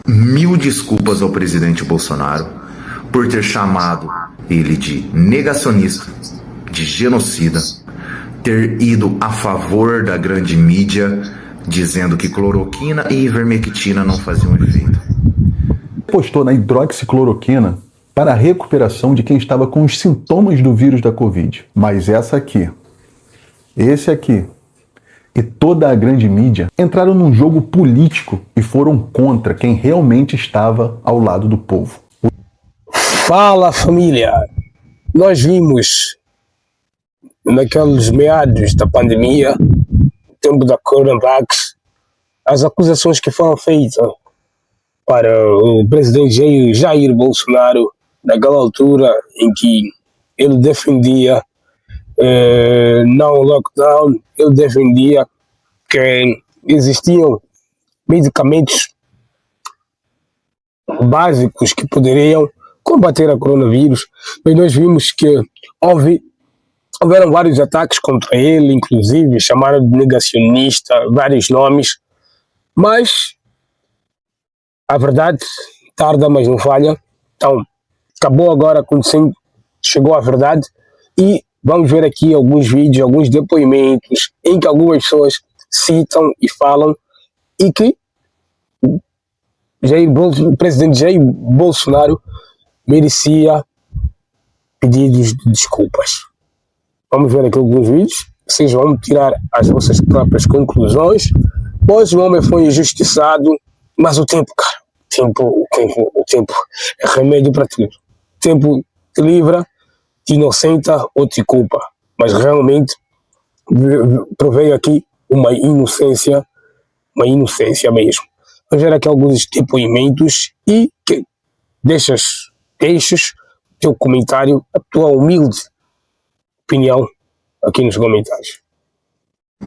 Mil desculpas ao presidente Bolsonaro por ter chamado ele de negacionista, de genocida, ter ido a favor da grande mídia, dizendo que cloroquina e ivermectina não faziam efeito. Postou na hidroxicloroquina para a recuperação de quem estava com os sintomas do vírus da Covid. Mas esse aqui e toda a grande mídia entraram num jogo político e foram contra quem realmente estava ao lado do povo. Fala, família! Nós vimos naqueles meados da pandemia, tempo da Coronavax, as acusações que foram feitas para o presidente Jair Bolsonaro naquela altura em que ele defendia não lockdown, ele defendia que existiam medicamentos básicos que poderiam combater a coronavírus, mas nós vimos que houveram vários ataques contra ele, inclusive chamaram de negacionista, vários nomes, mas a verdade tarda, mas não falha. Então, acabou agora acontecendo, chegou a verdade, e vamos ver aqui alguns vídeos, alguns depoimentos em que algumas pessoas citam e falam e que o presidente Jair Bolsonaro merecia pedidos de desculpas. Vamos ver aqui alguns vídeos, vocês vão tirar as vossas próprias conclusões, pois o homem foi injustiçado, mas o tempo, cara, o tempo é remédio para tudo. O tempo te livra, te inocenta ou te culpa, mas realmente proveio aqui uma inocência mesmo. Vamos ver aqui alguns depoimentos e que deixes teu comentário, a tua humilde opinião aqui nos comentários.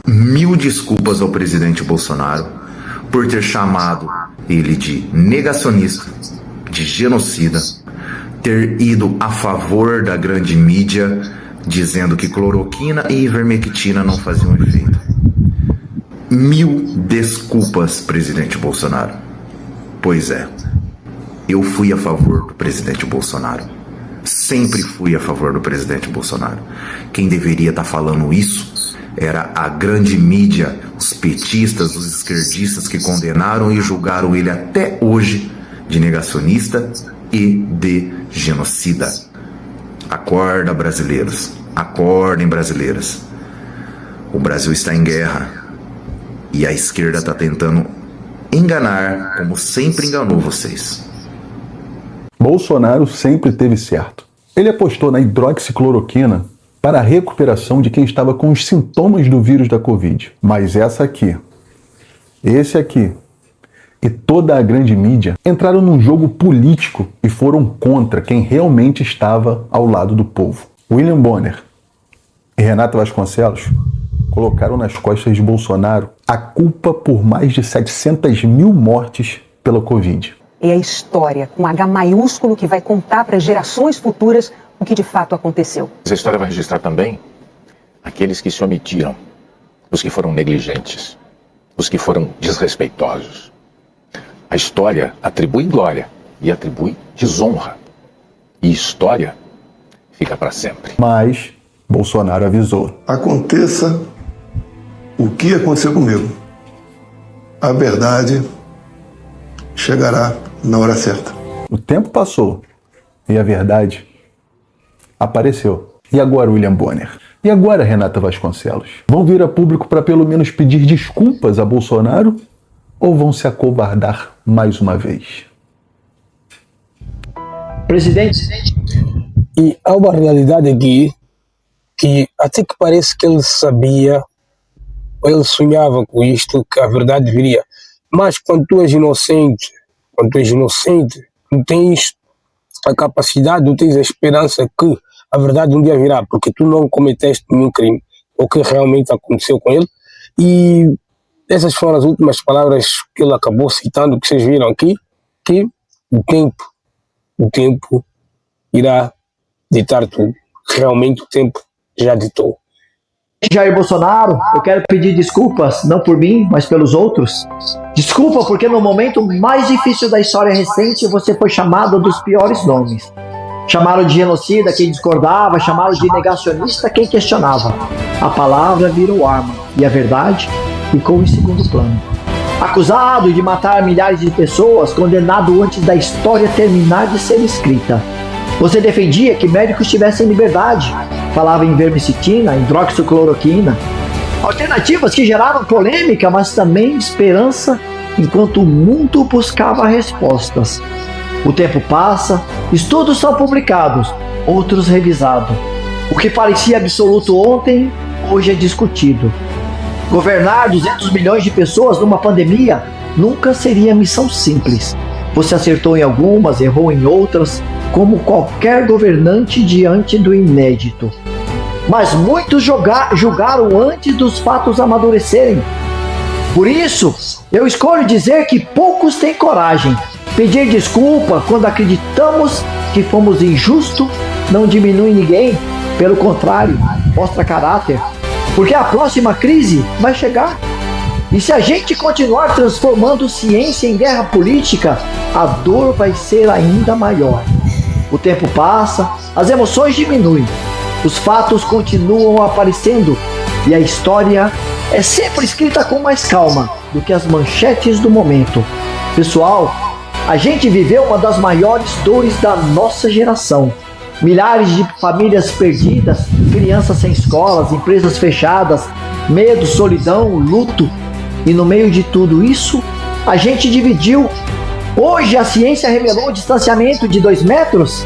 Mil desculpas ao presidente Bolsonaro por ter chamado ele de negacionista, de genocida, ter ido a favor da grande mídia, dizendo que cloroquina e ivermectina não faziam efeito. Mil desculpas, presidente Bolsonaro. Pois é, eu fui a favor do presidente Bolsonaro. Sempre fui a favor do presidente Bolsonaro. Quem deveria estar falando isso era a grande mídia, os petistas, os esquerdistas que condenaram e julgaram ele até hoje de negacionista e de genocida. Acorda, brasileiros. Acordem, brasileiras. O Brasil está em guerra. E a esquerda está tentando enganar, como sempre enganou vocês. Bolsonaro sempre teve certo. Ele apostou na hidroxicloroquina para a recuperação de quem estava com os sintomas do vírus da Covid. Mas esse aqui e toda a grande mídia entraram num jogo político e foram contra quem realmente estava ao lado do povo. William Bonner e Renata Vasconcelos colocaram nas costas de Bolsonaro a culpa por mais de 700 mil mortes pela Covid. É a história, com H maiúsculo, que vai contar para gerações futuras o que de fato aconteceu. Essa história vai registrar também aqueles que se omitiram, os que foram negligentes, os que foram desrespeitosos. A história atribui glória e atribui desonra. E história fica para sempre. Mas Bolsonaro avisou. Aconteça o que aconteceu comigo, a verdade chegará na hora certa. O tempo passou e a verdade apareceu. E agora, William Bonner? E agora, Renata Vasconcelos? Vão vir a público para pelo menos pedir desculpas a Bolsonaro ou vão se acovardar mais uma vez? Presidente. E há uma realidade aqui que até que parece que ele sabia, ou ele sonhava com isto, que a verdade viria. Mas quando tu és inocente, tu tens a capacidade, tu tens a esperança que a verdade um dia virá, porque tu não cometeste nenhum crime, o que realmente aconteceu com ele. E essas foram as últimas palavras que ele acabou citando, que vocês viram aqui, que o tempo irá ditar tudo. Realmente o tempo já ditou. Jair Bolsonaro, eu quero pedir desculpas, não por mim, mas pelos outros. Desculpa, porque no momento mais difícil da história recente você foi chamado dos piores nomes. Chamaram de genocida quem discordava, chamaram de negacionista quem questionava. A palavra virou arma e a verdade ficou em segundo plano. Acusado de matar milhares de pessoas, condenado antes da história terminar de ser escrita. Você defendia que médicos tivessem liberdade, falava em vermicitina, hidroxicloroquina, alternativas que geravam polêmica, mas também esperança, enquanto o mundo buscava respostas. O tempo passa, estudos são publicados, outros revisados. O que parecia absoluto ontem, hoje é discutido. Governar 200 milhões de pessoas numa pandemia nunca seria missão simples. Você acertou em algumas, errou em outras, como qualquer governante diante do inédito. Mas muitos julgaram antes dos fatos amadurecerem. Por isso, eu escolho dizer que poucos têm coragem. Pedir desculpa quando acreditamos que fomos injustos não diminui ninguém, pelo contrário, mostra caráter. Porque a próxima crise vai chegar. E se a gente continuar transformando ciência em guerra política, a dor vai ser ainda maior. O tempo passa, as emoções diminuem, os fatos continuam aparecendo e a história é sempre escrita com mais calma do que as manchetes do momento. Pessoal, a gente viveu uma das maiores dores da nossa geração. Milhares de famílias perdidas, crianças sem escolas, empresas fechadas, medo, solidão, luto. E no meio de tudo isso, a gente dividiu. Hoje a ciência revelou o distanciamento de 2 metros.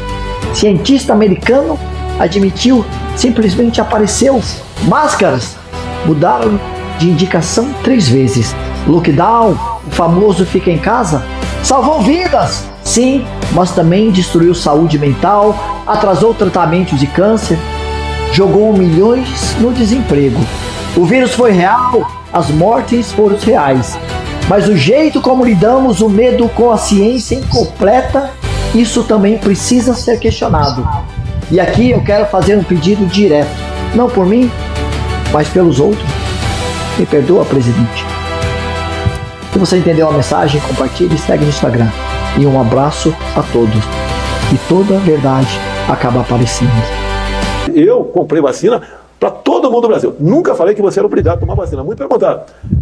Cientista americano admitiu, simplesmente apareceu. Máscaras mudaram de indicação 3 vezes. Lockdown, o famoso fica em casa, salvou vidas. Sim, mas também destruiu saúde mental, atrasou tratamentos de câncer, jogou milhões no desemprego. O vírus foi real, as mortes foram reais. Mas o jeito como lidamos o medo com a ciência incompleta, isso também precisa ser questionado. E aqui eu quero fazer um pedido direto, não por mim, mas pelos outros. Me perdoa, presidente. Se você entendeu a mensagem, compartilhe e segue no Instagram. E um abraço a todos. E toda a verdade acaba aparecendo. Eu comprei vacina para todo mundo do Brasil. Nunca falei que você era obrigado a tomar vacina. Muito pelo contrário.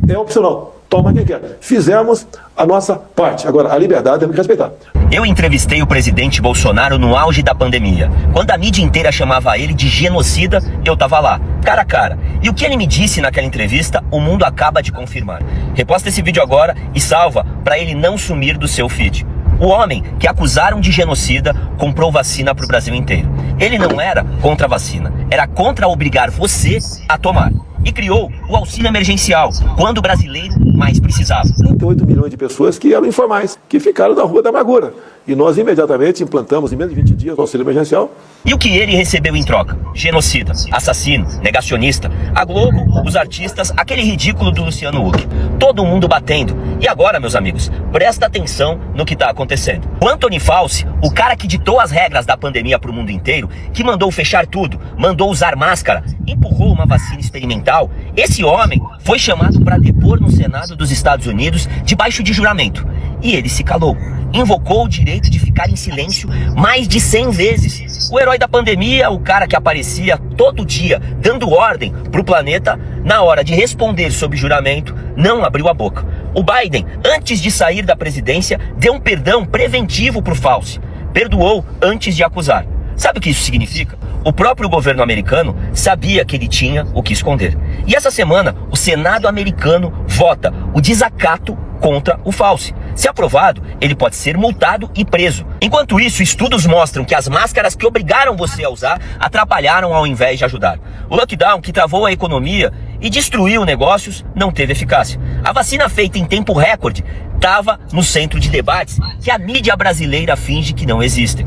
É opcional. Toma quem quer. Fizemos a nossa parte. Agora, a liberdade temos que respeitar. Eu entrevistei o presidente Bolsonaro no auge da pandemia. Quando a mídia inteira chamava ele de genocida, eu tava lá, cara a cara. E o que ele me disse naquela entrevista, o mundo acaba de confirmar. Reposta esse vídeo agora e salva para ele não sumir do seu feed. O homem que acusaram de genocida comprou vacina para o Brasil inteiro. Ele não era contra a vacina, era contra obrigar você a tomar. E criou o auxílio emergencial, quando o brasileiro mais precisava. 38 milhões de pessoas que eram informais, que ficaram na rua da amargura. E nós imediatamente implantamos, em menos de 20 dias, o auxílio emergencial. E o que ele recebeu em troca? Genocida, assassino, negacionista. A Globo, os artistas, aquele ridículo do Luciano Huck. Todo mundo batendo. E agora, meus amigos, presta atenção no que está acontecendo. O Anthony Fauci, o cara que ditou as regras da pandemia para o mundo inteiro, que mandou fechar tudo, mandou usar máscara, empurrou uma vacina experimental, esse homem foi chamado para depor no Senado dos Estados Unidos debaixo de juramento. E ele se calou. Invocou o direito de ficar em silêncio mais de 100 vezes. O herói da pandemia, o cara que aparecia todo dia dando ordem para o planeta, na hora de responder sob juramento, não abriu a boca. O Biden, antes de sair da presidência, deu um perdão preventivo para o Fauci. Perdoou antes de acusar. Sabe o que isso significa? O próprio governo americano sabia que ele tinha o que esconder. E essa semana, o Senado americano vota o desacato contra o Fauci. Se aprovado, ele pode ser multado e preso. Enquanto isso, estudos mostram que as máscaras que obrigaram você a usar atrapalharam ao invés de ajudar. O lockdown, que travou a economia e destruiu negócios, não teve eficácia. A vacina feita em tempo recorde estava no centro de debates que a mídia brasileira finge que não existem.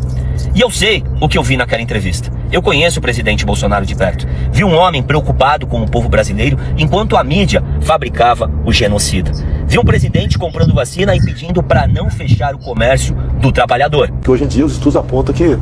E eu sei o que eu vi naquela entrevista. Eu conheço o presidente Bolsonaro de perto. Vi um homem preocupado com o povo brasileiro enquanto a mídia fabricava o genocida. Vi um presidente comprando vacina e pedindo para não fechar o comércio do trabalhador. Que hoje em dia os estudos apontam que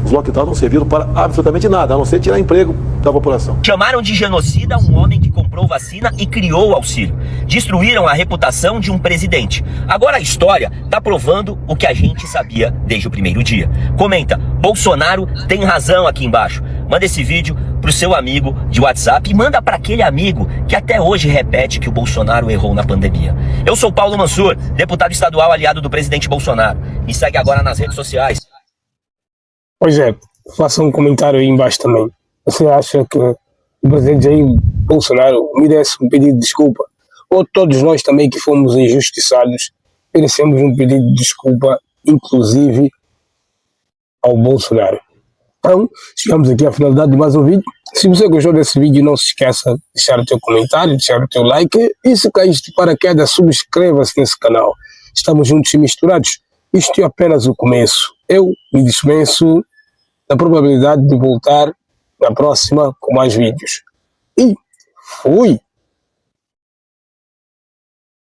Os lockdowns não serviram para absolutamente nada, a não ser tirar emprego da população. Chamaram de genocida um homem que comprou vacina e criou o auxílio. Destruíram a reputação de um presidente. Agora a história tá provando o que a gente sabia desde o primeiro dia. Comenta, Bolsonaro tem razão aqui embaixo. Manda esse vídeo pro seu amigo de WhatsApp e manda para aquele amigo que até hoje repete que o Bolsonaro errou na pandemia. Eu sou Paulo Mansur, deputado estadual aliado do presidente Bolsonaro. Me segue agora nas redes sociais. Pois é, faça um comentário aí embaixo também. Você acha que o presidente Jair Bolsonaro merece um pedido de desculpa? Ou todos nós também que fomos injustiçados merecemos um pedido de desculpa, inclusive ao Bolsonaro? Então, chegamos aqui à finalidade de mais um vídeo. Se você gostou desse vídeo, não se esqueça de deixar o teu comentário, deixar o teu like. E se caíste de paraquedas, subscreva-se nesse canal. Estamos juntos e misturados. Isto é apenas o começo. Eu me dispenso da probabilidade de voltar na próxima com mais vídeos. E fui!